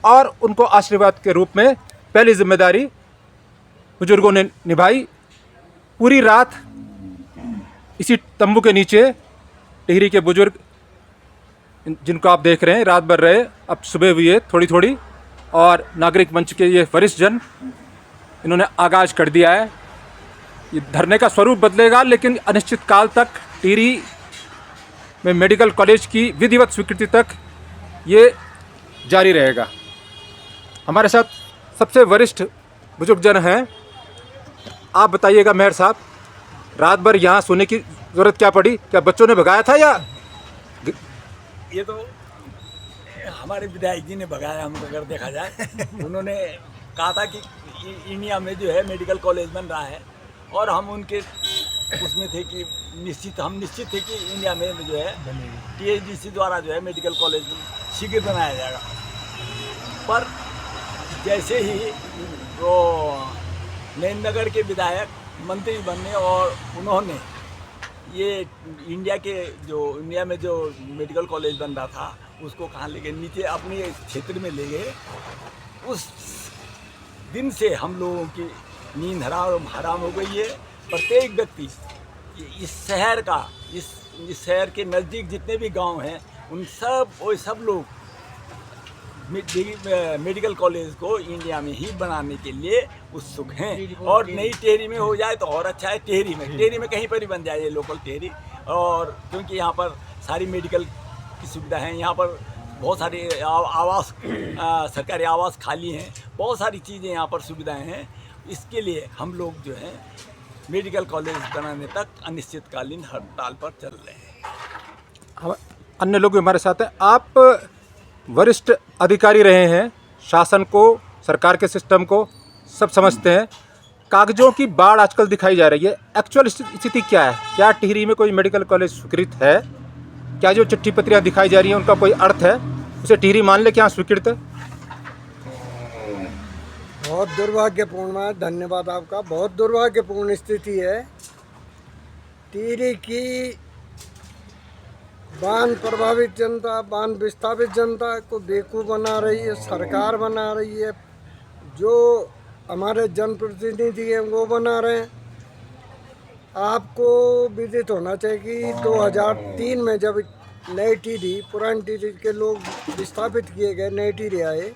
और उनको आशीर्वाद के रूप में पहली जिम्मेदारी बुजुर्गों ने निभाई। पूरी रात इसी तंबू के नीचे टिहरी के बुजुर्ग जिनको आप देख रहे हैं रात भर रहे। अब सुबह हुई है थोड़ी थोड़ी, और नागरिक मंच के ये वरिष्ठ जन इन्होंने आगाज कर दिया है। ये धरने का स्वरूप बदलेगा, लेकिन अनिश्चित काल तक टिहरी में मेडिकल कॉलेज की विधिवत स्वीकृति तक ये जारी रहेगा। हमारे साथ सबसे वरिष्ठ बुजुर्गजन हैं। आप बताइएगा मेयर साहब, रात भर यहाँ सोने की ज़रूरत क्या पड़ी? क्या बच्चों ने भगाया था या? ये तो हमारे विधायक जी ने भगाया, हम अगर देखा जाए। उन्होंने कहा था कि इंडिया में जो है मेडिकल कॉलेज बन रहा है, और हम उनके उसमें थे कि हम निश्चित थे कि इंडिया में जो है THDC द्वारा जो है मेडिकल कॉलेज शीघ्र बनाया जाएगा। पर जैसे ही वो नैननगर के विधायक मंत्री बनने और उन्होंने ये इंडिया में जो मेडिकल कॉलेज बन रहा था उसको कहाँ ले गए, नीचे अपने क्षेत्र में ले गए। उस दिन से हम लोगों की नींद हराम हो गई है। प्रत्येक व्यक्ति इस शहर के नज़दीक जितने भी गांव हैं उन सब लोग मेडिकल कॉलेज को इंडिया में ही बनाने के लिए उत्सुक हैं। और नई टिहरी में हो जाए तो और अच्छा है। टिहरी में कहीं पर ही बन जाए ये लोकल टिहरी, और क्योंकि यहाँ पर सारी मेडिकल की सुविधा है। यहाँ पर बहुत सारे आवास, सरकारी आवास खाली हैं, बहुत सारी चीज़ें यहाँ पर सुविधाएं हैं। इसके लिए हम लोग जो हैं मेडिकल कॉलेज बनाने तक अनिश्चितकालीन हड़ताल पर चल रहे हैं। अन्य लोग भी हमारे साथ हैं। आप वरिष्ठ अधिकारी रहे हैं, शासन को, सरकार के सिस्टम को सब समझते हैं। कागजों की बाढ़ आजकल दिखाई जा रही है, एक्चुअल स्थिति क्या है? क्या टिहरी में कोई मेडिकल कॉलेज स्वीकृत है? क्या जो चिट्ठी पत्रियाँ दिखाई जा रही हैं उनका कोई अर्थ है? उसे टिहरी मान ले क्या स्वीकृत है? बहुत दुर्भाग्यपूर्ण है। धन्यवाद आपका। बहुत दुर्भाग्यपूर्ण स्थिति है। टिहरी की बांध प्रभावित जनता, बांध विस्थापित जनता को बेवकूफ़ बना रही है, सरकार बना रही है, जो हमारे जनप्रतिनिधि हैं वो बना रहे हैं। आपको विदित होना चाहिए कि 2003 में जब नई टिहरी, पुरानी टिहरी के लोग विस्थापित किए गए, नई टिहरी आए,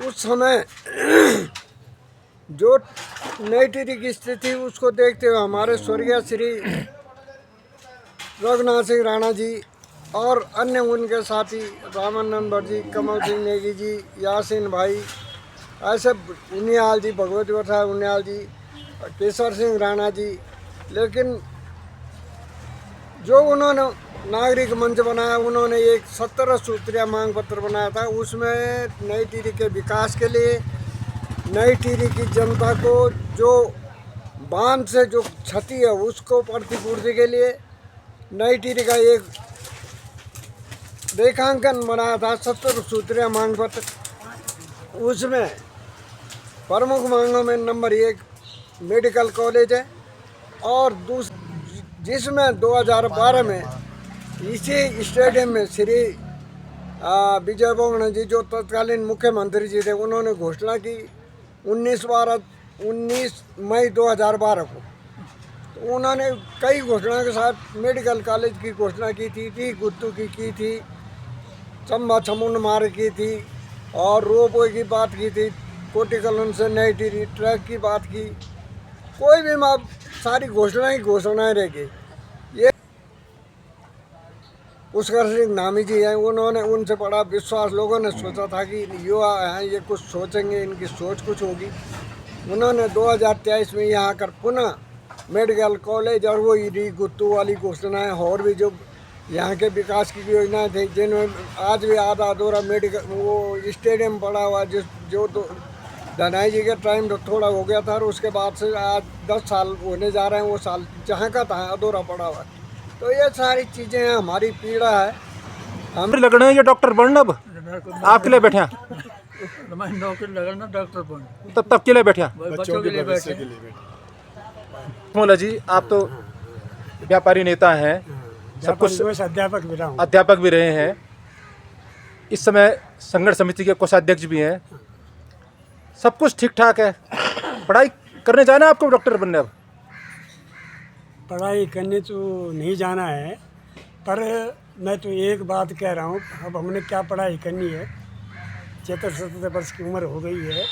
उस समय जो नई टिहरी की स्थिति उसको देखते हुए हमारे स्वर्गीय श्री रघुनाथ सिंह राणा जी और अन्य उनके साथी रामानंद भट्ट जी, कमल सिंह नेगी जी, यासीन भाई, ऐसे उनियाल जी, भगवती प्रसाद उनियाल जी, केसर सिंह राणा जी, लेकिन जो उन्होंने नागरिक मंच बनाया, उन्होंने एक 17 सूत्रीय मांग पत्र बनाया था। उसमें नई टिहरी के विकास के लिए, नई टिहरी की जनता को जो बांध से जो क्षति है उसको प्रतिपूर्ति के लिए नई टिहरी का एक रेखांकन बनाया था, 17 सूत्रीय मांग पत्र। उसमें प्रमुख मांगों में नंबर 1 मेडिकल कॉलेज है, और जिसमें 2012 में इसी स्टेडियम में श्री विजय बोगना जी, जो तत्कालीन मुख्यमंत्री जी थे, उन्होंने घोषणा की 19 मई 2012 को। तो उन्होंने कई घोषणा के साथ मेडिकल कॉलेज की घोषणा की थी, गुत्तू की थी, चंबा छमुंड मार्ग की थी, और रोपवे की बात की थी, कोटी कॉलोनी से नई टिहरी ट्रैक की बात की। कोई भी सारी घोषणाएं रह गई। ये पुष्कर सिंह नामी जी हैं, उन्होंने उनसे बड़ा विश्वास, लोगों ने सोचा था कि युवा हैं, ये कुछ सोचेंगे, इनकी सोच कुछ होगी। उन्होंने 2023 में यहाँ आकर पुनः मेडिकल कॉलेज और वो ईडी गुत्तू वाली घोषणाएं, और भी जो यहाँ के विकास की योजनाएं थी, जिनमें आज भी आधा अधूरा मेडिकल वो स्टेडियम पड़ा हुआ, जो धनाई जी के टाइम थोड़ा हो गया था, और उसके बाद से आज 10 साल होने जा रहे हैं, वो साल जहाँ का तहाँ अधूरा पड़ा हुआ। तो ये सारी चीज़ें हैं, हमारी पीड़ा है। हम लग रहे हैं ये डॉक्टर बनना, अब आपके लिए बैठे नौकरी लगना डॉक्टर बन, तब के लिए बैठे बच्चों के लिए बैठे। मोला जी, आप तो व्यापारी नेता हैं, सब कुछ अध्यापक भी रहा हूँ। अध्यापक भी रहे हैं। इस समय संगठन समिति के कोषाध्यक्ष भी हैं। सब कुछ ठीक ठाक है। पढ़ाई करने जाना है आपको डॉक्टर बनने अब? पढ़ाई करने तो नहीं जाना है, पर मैं तो एक बात कह रहा हूँ, अब हमने क्या पढ़ाई करनी है, 76-77 वर्ष की उम्र हो गई है,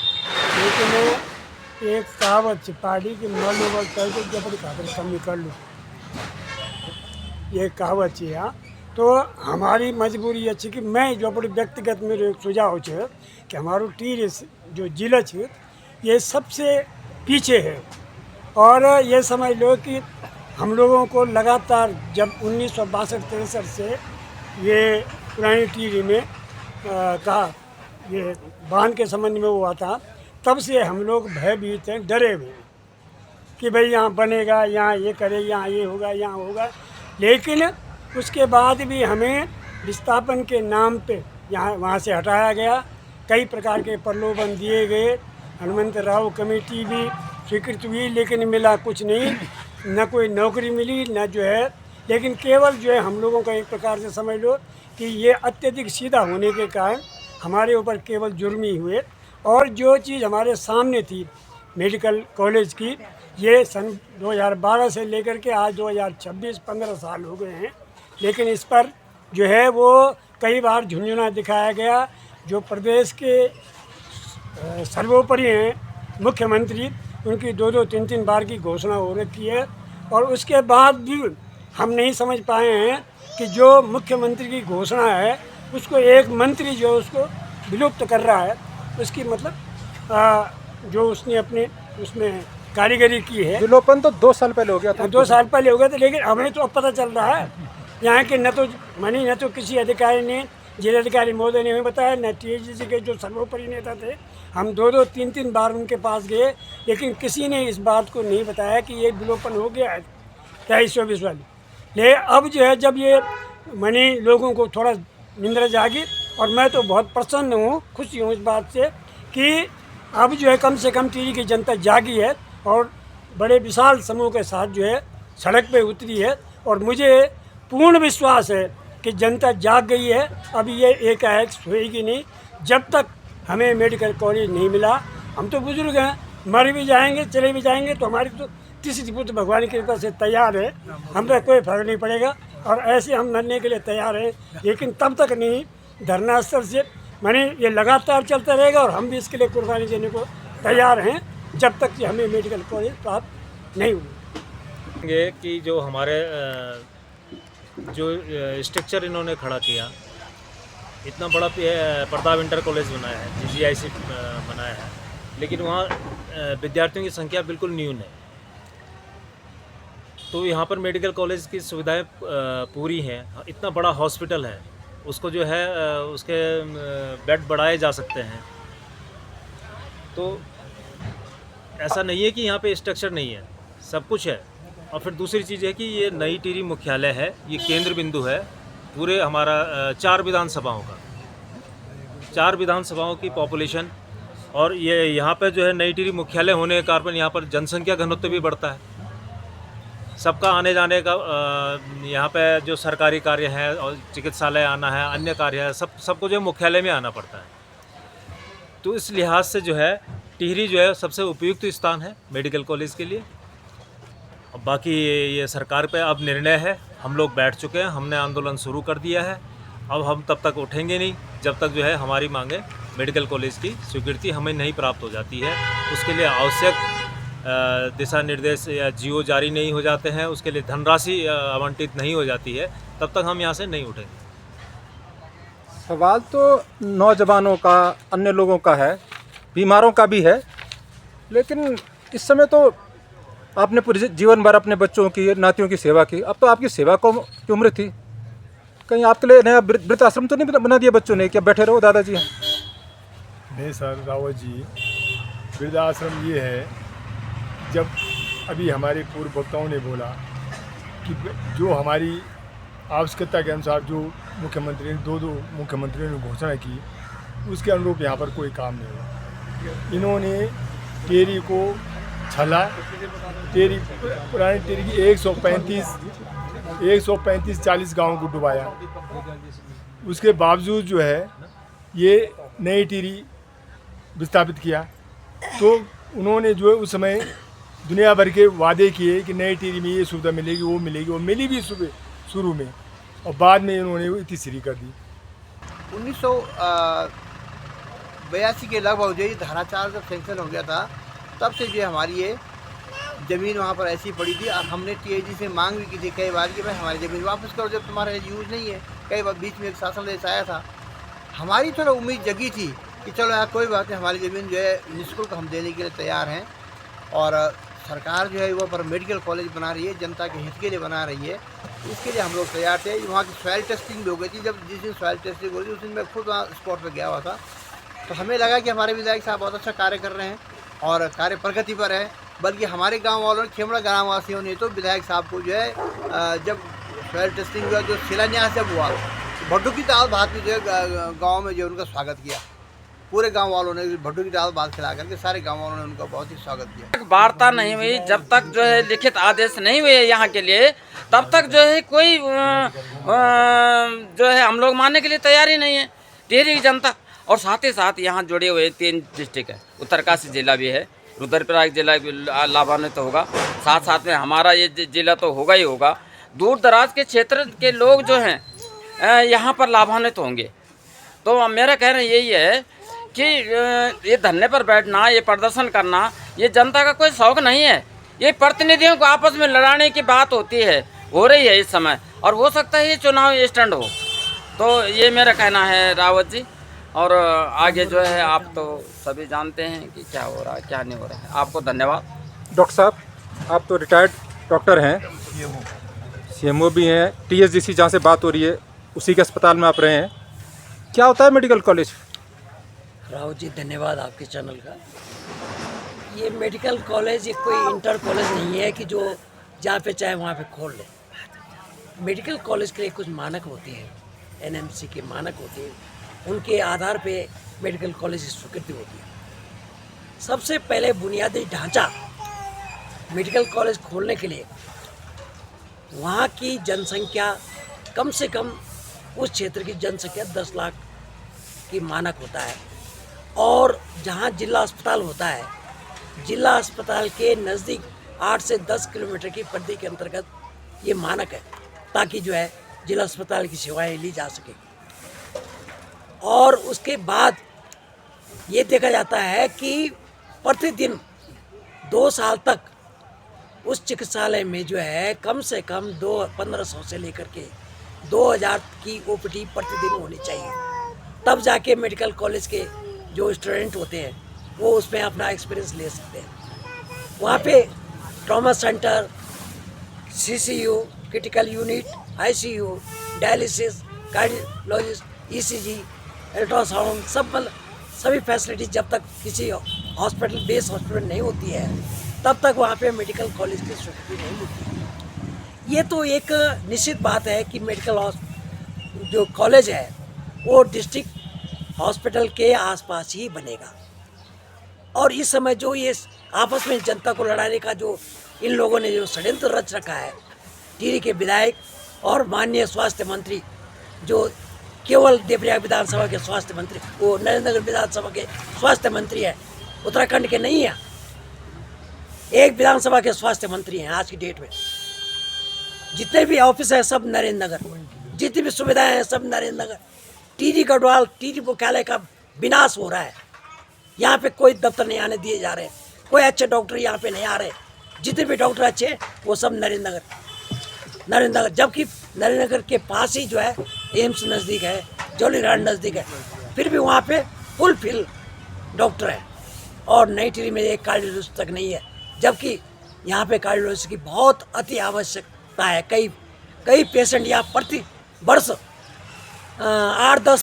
लेकिन एक कहावत पार्टी की मर लो कर दो जब खातर कमी कर लो, ये कहावत है। हाँ, तो हमारी मजबूरी अच्छी कि मैं जो अपने व्यक्तिगत मेरे एक सुझाव है कि हमारो टीर जो जिला है ये सबसे पीछे है, और ये समझ लो कि हम लोगों को लगातार जब 1962-63 से ये पुरानी टीरी में कहा ये बांध के संबंध में हुआ था, तब से हम लोग भयभीत हैं, डरे हुए हैं कि भाई यहाँ बनेगा, यहाँ ये करे, यहाँ ये होगा, यहाँ होगा। लेकिन उसके बाद भी हमें विस्थापन के नाम पे यहाँ वहाँ से हटाया गया, कई प्रकार के प्रलोभन दिए गए, हनुमंत राव कमेटी भी स्वीकृत हुई, लेकिन मिला कुछ नहीं, न कोई नौकरी मिली न जो है। लेकिन केवल जो है हम लोगों का एक प्रकार से समझ लो कि ये अत्यधिक सीधा होने के कारण हमारे ऊपर केवल जुर्म ही हुए, और जो चीज़ हमारे सामने थी मेडिकल कॉलेज की, ये सन 2012 से लेकर के आज 2026 15 साल हो गए हैं, लेकिन इस पर जो है वो कई बार झुंझुना दिखाया गया। जो प्रदेश के सर्वोपरि हैं मुख्यमंत्री, उनकी 2-2 3-3 बार की घोषणा हो रखी है, और उसके बाद भी हम नहीं समझ पाए हैं कि जो मुख्यमंत्री की घोषणा है उसको एक मंत्री जो उसको विलुप्त कर रहा है, उसकी मतलब जो उसने अपने उसमें कारीगरी की है। विलोपन तो 2 साल पहले हो गया था। 2 साल पहले हो गया था, लेकिन हमें तो अब पता चल रहा है यहाँ के न तो किसी अधिकारी ने, जिलाधिकारी महोदय ने हमें बताया, न THDC के जो सर्वोपरि नेता थे, हम 2-2 3-3 बार उनके पास गए, लेकिन किसी ने इस बात को नहीं बताया कि ये विलोपन हो गया है 23-24 वाली। ले अब जो है जब ये लोगों को थोड़ा निंद्रा जागी, और मैं तो बहुत प्रसन्न हूँ, खुशी हूँ इस बात से कि अब जो है कम से कम टिहरी की जनता जागी है और बड़े विशाल समूह के साथ जो है सड़क पे उतरी है, और मुझे पूर्ण विश्वास है कि जनता जाग गई है। अब ये एकाएक सोएगी नहीं जब तक हमें मेडिकल कॉलेज नहीं मिला। हम तो बुजुर्ग हैं, मर भी जाएंगे, चले भी जाएंगे, तो हमारी तो तीसरी पुत्र भगवान की कृपा से तैयार है, हम पर कोई फर्क नहीं पड़ेगा, और ऐसे हम मरने के लिए तैयार हैं। लेकिन तब तक नहीं, धरना स्थल से ये लगातार चलता रहेगा, और हम भी इसके लिए कुर्बानी देने को तैयार हैं जब तक कि हमें मेडिकल कॉलेज प्राप्त नहीं हुई। कि जो हमारे जो स्ट्रक्चर इन्होंने खड़ा किया, इतना बड़ा प्रताप इंटर कॉलेज बनाया है, GGIC बनाया है, लेकिन वहाँ विद्यार्थियों की संख्या बिल्कुल न्यून है। तो यहाँ पर मेडिकल कॉलेज की सुविधाएं पूरी हैं, इतना बड़ा हॉस्पिटल है, उसको जो है उसके बेड बढ़ाए जा सकते हैं। तो ऐसा नहीं है कि यहाँ पे स्ट्रक्चर नहीं है, सब कुछ है। और फिर दूसरी चीज़ है कि ये नई टिहरी मुख्यालय है, ये केंद्र बिंदु है पूरे हमारा 4 विधानसभाओं का, 4 विधानसभाओं की पॉपुलेशन, और ये यहाँ पे जो है नई टिहरी मुख्यालय होने के कारण यहाँ पर जनसंख्या घनत्व भी बढ़ता है। सबका आने जाने का यहाँ पे जो सरकारी कार्य है और चिकित्सालय आना है, अन्य कार्य है, सबको जो है मुख्यालय में आना पड़ता है। तो इस लिहाज से जो है टिहरी जो है सबसे उपयुक्त स्थान है मेडिकल कॉलेज के लिए। अब बाकी ये सरकार पे अब निर्णय है, हम लोग बैठ चुके हैं, हमने आंदोलन शुरू कर दिया है। अब हम तब तक उठेंगे नहीं जब तक जो है हमारी मांगे मेडिकल कॉलेज की स्वीकृति हमें नहीं प्राप्त हो जाती है, उसके लिए आवश्यक दिशा निर्देश या GO जारी नहीं हो जाते हैं, उसके लिए धनराशि आवंटित नहीं हो जाती है, तब तक हम यहाँ से नहीं उठेंगे। सवाल तो नौजवानों का, अन्य लोगों का है, बीमारों का भी है, लेकिन इस समय तो आपने पूरे जीवन भर अपने बच्चों की, नातियों की सेवा की, अब तो आपकी सेवा की उम्र थी, कहीं आपके लिए नया वृद्ध आश्रम तो नहीं बना दिया बच्चों ने? क्या बैठे रहो दादाजी? नहीं सर, रावत जी, वृद्ध आश्रम ये है, जब अभी हमारे पूर्व वक्ताओं ने बोला कि जो हमारी आवश्यकता के अनुसार जो मुख्यमंत्री ने 2 मुख्यमंत्रियों ने घोषणा की, उसके अनुरूप यहाँ पर कोई काम नहीं हुआ। इन्होंने टिहरी को छला, पुरानी टिहरी की 135-40 गाँव को डुबाया। उसके बावजूद जो है ये नई टिहरी विस्थापित किया। तो उन्होंने जो है उस समय दुनिया भर के वादे किए कि नई टिहरी में ये सुविधा मिलेगी, वो मिलेगी, और मिली भी शुरू में, और बाद में इन्होंने वो इतनी कर दी। 1982 के लगभग जो ये धारा 4 जब सेंक्शन हो गया था, तब से जो हमारी ये ज़मीन वहाँ पर ऐसी पड़ी थी। और हमने टीआईजी से मांग भी की थी कई बार कि भाई हमारी ज़मीन वापस करो जब तुम्हारा यूज़ नहीं है। कई बार बीच में एक शासनादेश आया था। हमारी थोड़ा उम्मीद जगी थी कि चलो यार कोई बात नहीं, हमारी ज़मीन जो है निःशुल्क हम देने के लिए तैयार हैं। और सरकार जो है वो पर मेडिकल कॉलेज बना रही है, जनता के हित के लिए बना रही है, इसके लिए हम लोग तैयार थे। वहाँ की सॉइल टेस्टिंग भी हो गई थी। जब जिस दिन सॉइल टेस्टिंग हो गई उस दिन मैं खुद वहाँ स्पॉट पर गया हुआ था। तो हमें लगा कि हमारे विधायक साहब बहुत अच्छा कार्य कर रहे हैं और कार्य प्रगति पर है। बल्कि हमारे गांव वालों ने, खेमड़ा ग्राम वासियों ने तो विधायक साहब को जो है जब सॉइल टेस्टिंग हुआ, जो शिलान्यास जब हुआ, भड्डू की दाल भात में जो है गाँव में जो उनका स्वागत किया। पूरे गांव वालों ने भड्डू की दाल भात खिला करके सारे गांव वालों ने उनका बहुत ही स्वागत किया। वार्ता नहीं हुई, जब तक जो है लिखित आदेश नहीं हुए यहाँ के लिए, तब तक जो है कोई जो है हम लोग मानने के लिए तैयार ही नहीं है, टिहरी की जनता। और साथ ही साथ यहाँ जुड़े हुए 3 डिस्ट्रिक्ट है, उत्तरकाशी जिला भी है, रुद्रप्रयाग जिला भी लाभान्वित होगा, साथ साथ में हमारा ये जिला तो होगा ही होगा। दूर दराज के क्षेत्र के लोग जो हैं यहाँ पर लाभान्वित होंगे। तो मेरा कहना यही है कि ये धरने पर बैठना, ये प्रदर्शन करना, ये जनता का कोई शौक नहीं है। ये प्रतिनिधियों को आपस में लड़ाने की बात होती है, हो रही है इस समय, और हो सकता है ये चुनाव स्टैंड हो। तो ये मेरा कहना है रावत जी। और आगे जो है आप तो सभी जानते हैं कि क्या हो रहा है, क्या नहीं हो रहा है। आपको धन्यवाद। डॉक्टर साहब, आप तो रिटायर्ड डॉक्टर हैं, सीएमओ भी हैं, टीएसडीसी जहाँ से बात हो रही है उसी के अस्पताल में आप रहे हैं। क्या होता है मेडिकल कॉलेज? राव जी धन्यवाद आपके चैनल का। ये मेडिकल कॉलेज ये कोई इंटर कॉलेज नहीं है कि जो जहाँ पे चाहे वहाँ पे खोल ले। मेडिकल कॉलेज के लिए कुछ मानक होते हैं, एनएमसी के मानक होते हैं, उनके आधार पे मेडिकल कॉलेज की स्वीकृति होती है। सबसे पहले बुनियादी ढांचा मेडिकल कॉलेज खोलने के लिए वहाँ की जनसंख्या कम से कम, उस क्षेत्र की जनसंख्या 10 लाख की मानक होता है। और जहाँ जिला अस्पताल होता है, जिला अस्पताल के नज़दीक 8 से 10 किलोमीटर की परिधि के अंतर्गत ये मानक है, ताकि जो है जिला अस्पताल की सेवाएं ली जा सके। और उसके बाद ये देखा जाता है कि प्रतिदिन 2 साल तक उस चिकित्सालय में जो है कम से कम 1500 से लेकर के 2000 की ओपीडी प्रतिदिन होनी चाहिए। तब जाके मेडिकल कॉलेज के जो स्टूडेंट होते हैं वो उसमें अपना एक्सपीरियंस ले सकते हैं। वहाँ पे trauma centre, CCU, critical unit, ICU, dialysis, cardiologist, ECG, ultrasound, सभी फैसिलिटी जब तक किसी हॉस्पिटल, बेस हॉस्पिटल नहीं होती है, तब तक वहाँ पे मेडिकल कॉलेज की स्वीकृति नहीं मिलती है। ये तो एक निश्चित बात है कि मेडिकल जो कॉलेज है वो डिस्ट्रिक्ट हॉस्पिटल के आसपास ही बनेगा। और इस समय जो ये आपस में जनता को लड़ाने का जो इन लोगों ने जो षड्यंत्र रच रखा है, टिहरी के विधायक और माननीय स्वास्थ्य मंत्री, जो केवल देवप्रयाग विधानसभा के स्वास्थ्य मंत्री, वो नरेंद्र नगर विधानसभा के स्वास्थ्य मंत्री है, उत्तराखंड के नहीं है। एक विधानसभा के स्वास्थ्य मंत्री हैं आज की डेट में। जितने भी ऑफिस है सब नरेंद्र नगर, जितनी भी सुविधाएं हैं सब नरेंद्र नगर। टिहरी गढ़वाल, टिहरी मुख्यालय का विनाश हो रहा है। यहाँ पे कोई दफ्तर नहीं आने दिए जा रहे, कोई अच्छे डॉक्टर यहाँ पे नहीं आ रहे। जितने भी डॉक्टर अच्छे हैं वो सब नरेंद्र नगर, जबकि नरेंद्र नगर के पास ही जो है एम्स नज़दीक है, जोलीग्रांट नज़दीक है, फिर भी वहाँ पे फुल फिल डॉक्टर है। और नई टिहरी में एक कार्डियोलॉजिस्ट तक नहीं है, जबकि यहाँ पे कार्डियोलॉजिस्ट की बहुत अति आवश्यकता है। कई पेशेंट यहाँ प्रति वर्ष 8-10